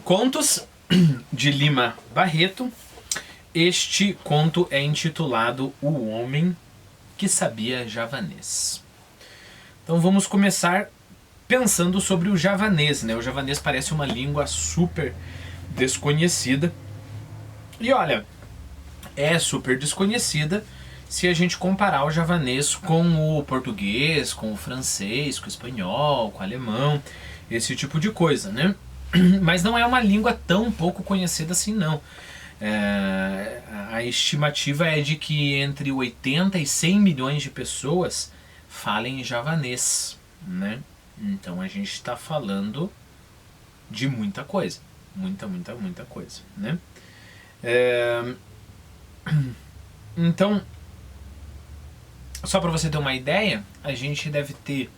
Contos de Lima Barreto. Este conto é intitulado O Homem que Sabia Javanês. Então vamos começar pensando sobre o javanês, né? O javanês parece uma língua super desconhecida. E olha, é super desconhecida se a gente comparar o javanês com o português, com o francês, com o espanhol, com o alemão, esse tipo de coisa, né? Mas não é uma língua tão pouco conhecida assim, não. A estimativa é de que entre 80 e 100 milhões de pessoas falem javanês, né? Então a gente está falando de muita coisa, muita coisa, né? Então, só para você ter uma ideia, a gente deve ter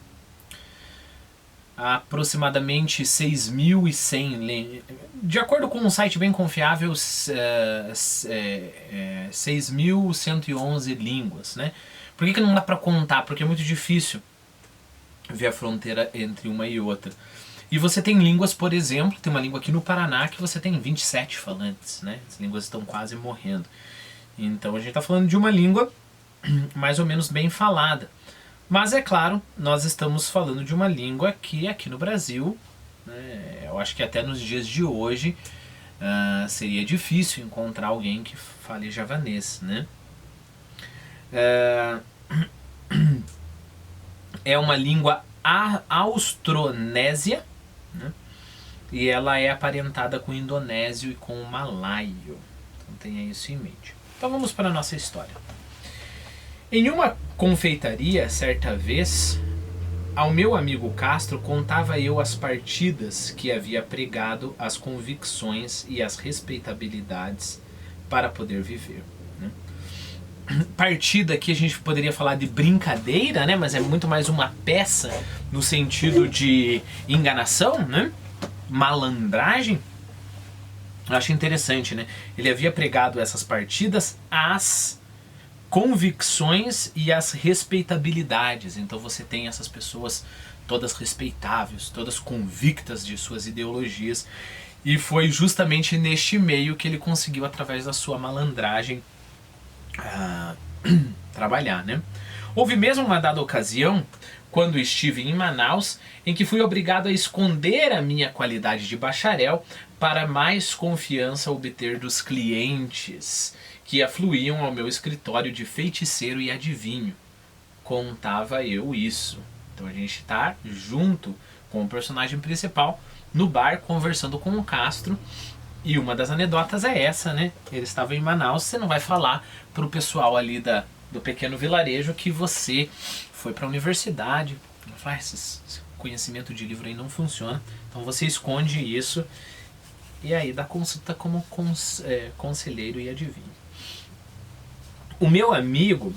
aproximadamente 6.100, de acordo com um site bem confiável, 6.111 línguas, né? Por que não dá para contar? Porque é muito difícil ver a fronteira entre uma e outra. E você tem línguas, por exemplo, tem uma língua aqui no Paraná que você tem 27 falantes, né? As línguas estão quase morrendo. Então a gente está falando de uma língua mais ou menos bem falada. Mas é claro, nós estamos falando de uma língua que aqui no Brasil, né, eu acho que até nos dias de hoje seria difícil encontrar alguém que fale javanês, né? É uma língua austronésia, né? E ela é aparentada com o indonésio e com o malaio. Então tenha isso em mente. Então vamos para a nossa história. Em uma confeitaria, certa vez, ao meu amigo Castro contava eu as partidas que havia pregado, as convicções e as respeitabilidades para poder viver, né? Partida que a gente poderia falar de brincadeira, né? Mas é muito mais uma peça no sentido de enganação, né? Malandragem. Eu acho interessante, né? Ele havia pregado essas partidas às convicções e as respeitabilidades. Então você tem essas pessoas todas respeitáveis, todas convictas de suas ideologias, e foi justamente neste meio que ele conseguiu, através da sua malandragem, trabalhar, né? Houve mesmo uma dada ocasião, quando estive em Manaus, em que fui obrigado a esconder a minha qualidade de bacharel para mais confiança obter dos clientes que afluíam ao meu escritório de feiticeiro e adivinho. Contava eu isso. Então a gente está junto com o personagem principal no bar conversando com o Castro. E uma das anedotas é essa, né? Ele estava em Manaus, você não vai falar para o pessoal ali do pequeno vilarejo que você foi para a universidade. Esse conhecimento de livro aí não funciona. Então você esconde isso e aí dá consulta como conselheiro e adivinho. O meu amigo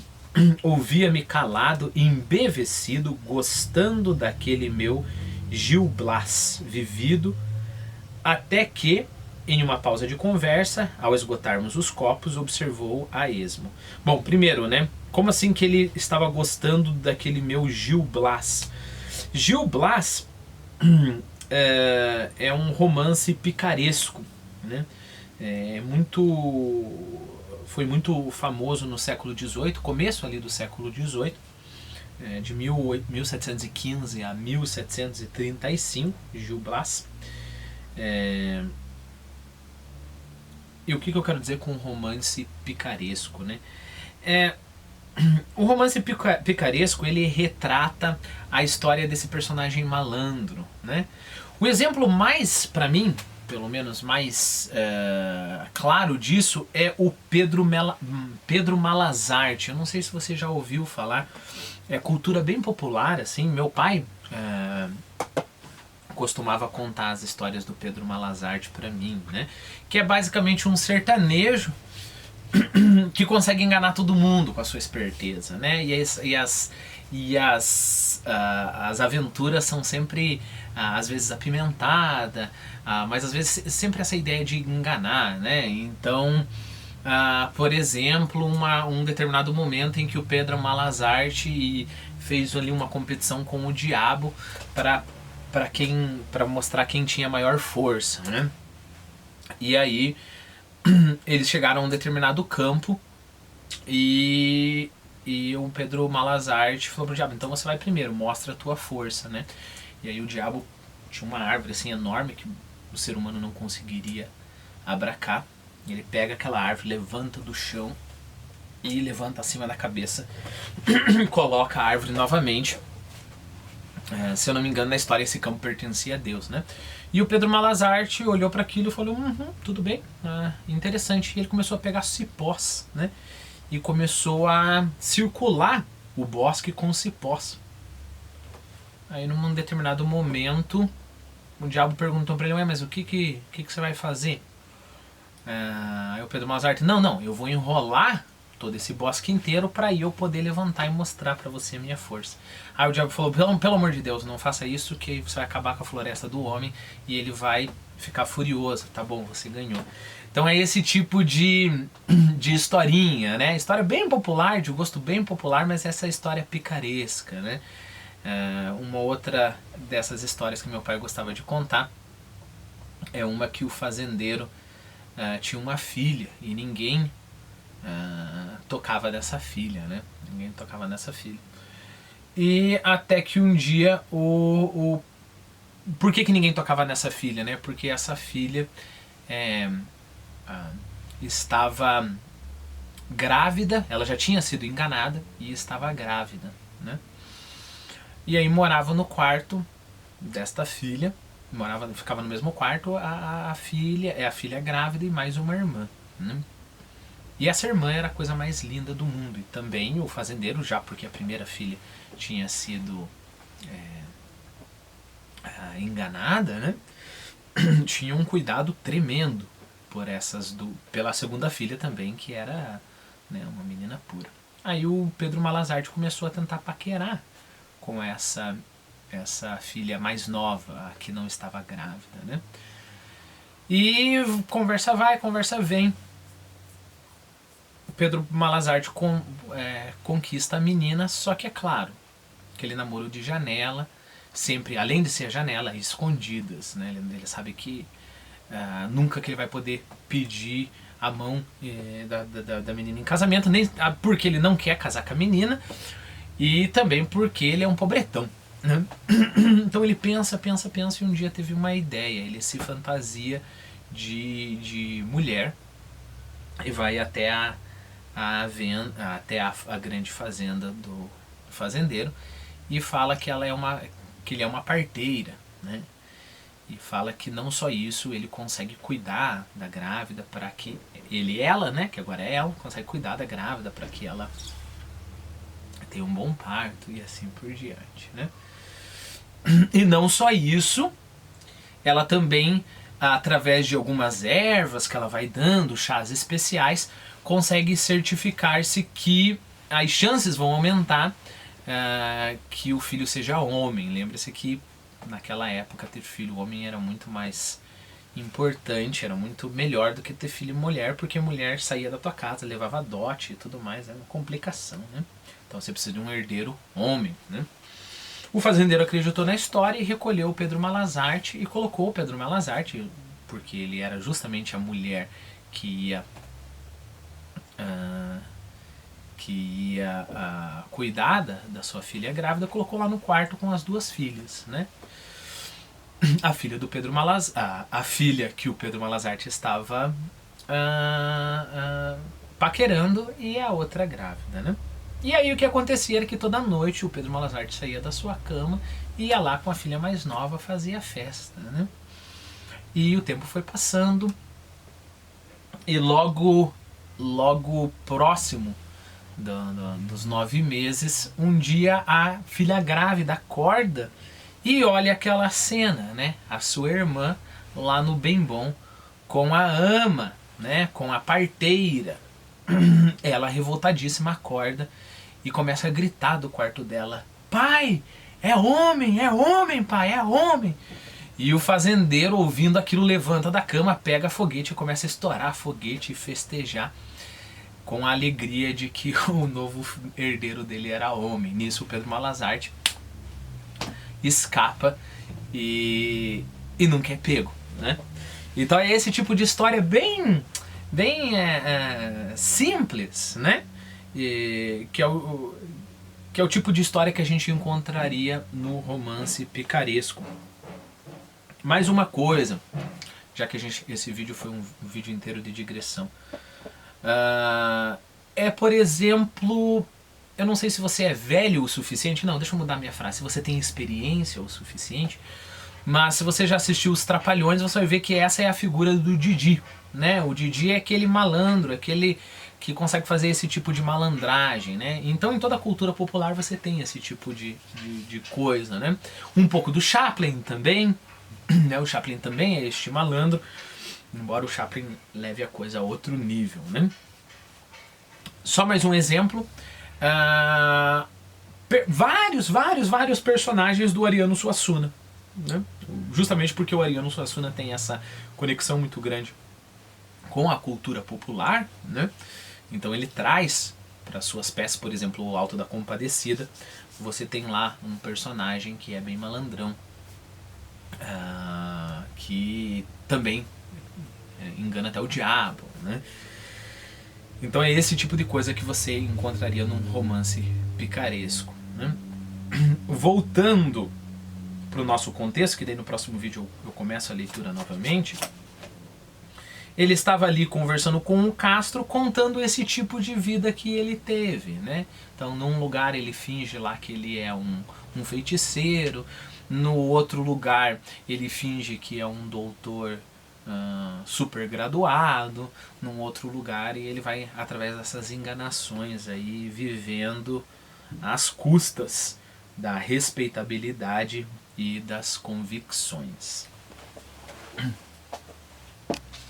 ouvia-me calado e embevecido, gostando daquele meu Gil Blas vivido, até que, em uma pausa de conversa, ao esgotarmos os copos, observou a esmo. Bom, primeiro, né? Como assim que ele estava gostando daquele meu Gil Blas? Gil Blas é um romance picaresco, né? Foi muito famoso no século XVIII, começo ali do século XVIII, de 1715 a 1735, Gil Blas. E o que eu quero dizer com romance picaresco, né? O romance picaresco, ele retrata a história desse personagem malandro, né? O exemplo mais, para mim, pelo menos mais claro disso, é o Pedro Malazarte. Eu não sei se você já ouviu falar. É cultura bem popular, assim. Meu pai costumava contar as histórias do Pedro Malazarte para mim, né? Que é basicamente um sertanejo que consegue enganar todo mundo com a sua esperteza, né? E as aventuras são sempre, às vezes, apimentadas, mas às vezes sempre essa ideia de enganar, né? Então, por exemplo, um determinado momento em que o Pedro Malazarte fez ali uma competição com o diabo para mostrar quem tinha maior força, né? E aí eles chegaram a um determinado campo e o Pedro Malazarte falou pro diabo, então você vai primeiro, mostra a tua força, né? E aí o diabo tinha uma árvore assim enorme que o ser humano não conseguiria abracar. E ele pega aquela árvore, levanta do chão e levanta acima da cabeça, coloca a árvore novamente. Se eu não me engano, na história esse campo pertencia a Deus, né? E o Pedro Malazarte olhou para aquilo e falou, tudo bem, interessante. E ele começou a pegar cipós, né? E começou a circular o bosque com cipós. Aí num determinado momento o diabo perguntou para ele, mas o que você vai fazer? Aí o Pedro Malazarte, não, eu vou enrolar todo esse bosque inteiro para eu poder levantar e mostrar para você a minha força. Aí o diabo falou, pelo amor de Deus, não faça isso que você vai acabar com a floresta do homem e ele vai ficar furioso. Tá bom, você ganhou. Então é esse tipo de historinha, né? História bem popular, de gosto bem popular, mas essa história picaresca, né? Uma outra dessas histórias que meu pai gostava de contar é uma que o fazendeiro tinha uma filha e ninguém tocava nessa filha, né? Ninguém tocava nessa filha. E até que um dia por que ninguém tocava nessa filha, né? Porque essa filha estava grávida, ela já tinha sido enganada e estava grávida, né? E aí morava no quarto desta filha, ficava no mesmo quarto a filha grávida e mais uma irmã, né? E essa irmã era a coisa mais linda do mundo. E também o fazendeiro, já porque a primeira filha tinha sido enganada, né? Tinha um cuidado tremendo pela segunda filha também, que era, né, uma menina pura. Aí o Pedro Malazarte começou a tentar paquerar com essa filha mais nova, a que não estava grávida, né? E conversa vai, conversa vem. O Pedro Malazarte conquista a menina, só que é claro, aquele namoro de janela, sempre, além de ser a janela, escondidas, né? Ele sabe que nunca que ele vai poder pedir a mão da menina em casamento, nem porque ele não quer casar com a menina, e também porque ele é um pobretão, né? Então ele pensa e um dia teve uma ideia. Ele se fantasia de mulher e vai até a grande fazenda do fazendeiro e fala que ele é uma parteira, né? E fala que não só isso, ele consegue cuidar da grávida para que ela, né, que agora é ela, consegue cuidar da grávida para que ela tenha um bom parto e assim por diante, né? E não só isso, ela também, através de algumas ervas que ela vai dando, chás especiais, consegue certificar-se que as chances vão aumentar que o filho seja homem. Lembre-se que naquela época ter filho homem era muito mais importante, era muito melhor do que ter filho mulher, porque a mulher saía da tua casa, levava dote e tudo mais, era uma complicação, né? Então você precisa de um herdeiro homem, né? O fazendeiro acreditou na história e recolheu o Pedro Malazarte e colocou o Pedro Malazarte, porque ele era justamente a mulher que ia cuidar da sua filha grávida, colocou lá no quarto com as duas filhas, né? A filha do Pedro Malazarte, a filha que o Pedro Malazarte estava paquerando e a outra grávida, né? E aí o que acontecia era que toda noite o Pedro Malazarte saía da sua cama e ia lá com a filha mais nova, fazia festa, né? E o tempo foi passando e logo próximo dos 9 meses, um dia a filha grávida acorda e olha aquela cena, né? A sua irmã lá no bem bom com a ama, né? Com a parteira. Ela revoltadíssima acorda e começa a gritar do quarto dela: pai, é homem, pai, é homem. E o fazendeiro, ouvindo aquilo, levanta da cama, pega foguete e começa a estourar foguete e festejar com a alegria de que o novo herdeiro dele era homem. Nisso o Pedro Malazarte escapa e nunca é pego, né? Então é esse tipo de história bem simples, né? Que é o tipo de história que a gente encontraria no romance picaresco. Mais uma coisa, já que esse vídeo foi um vídeo inteiro de digressão. Por exemplo, eu não sei se você é velho o suficiente, não, deixa eu mudar minha frase, se você tem experiência o suficiente, mas se você já assistiu Os Trapalhões, você vai ver que essa é a figura do Didi, né? O Didi é aquele malandro, aquele que consegue fazer esse tipo de malandragem, né? Então em toda a cultura popular você tem esse tipo de coisa, né? Um pouco do Chaplin também, né? O Chaplin também é este malandro, embora o Chaplin leve a coisa a outro nível, né? Só mais um exemplo. Vários personagens do Ariano Suassuna, né? Justamente porque o Ariano Suassuna tem essa conexão muito grande com a cultura popular, né? Então ele traz para suas peças, por exemplo, o Alto da Compadecida, você tem lá um personagem que é bem malandrão, que também engana até o diabo, né? Então é esse tipo de coisa que você encontraria num romance picaresco, né? Voltando para o nosso contexto, que daí no próximo vídeo eu começo a leitura novamente. Ele estava ali conversando com o Castro, contando esse tipo de vida que ele teve, né? Então num lugar ele finge lá que ele é um feiticeiro, no outro lugar ele finge que é um doutor super graduado, num outro lugar, e ele vai através dessas enganações aí vivendo às custas da respeitabilidade e das convicções.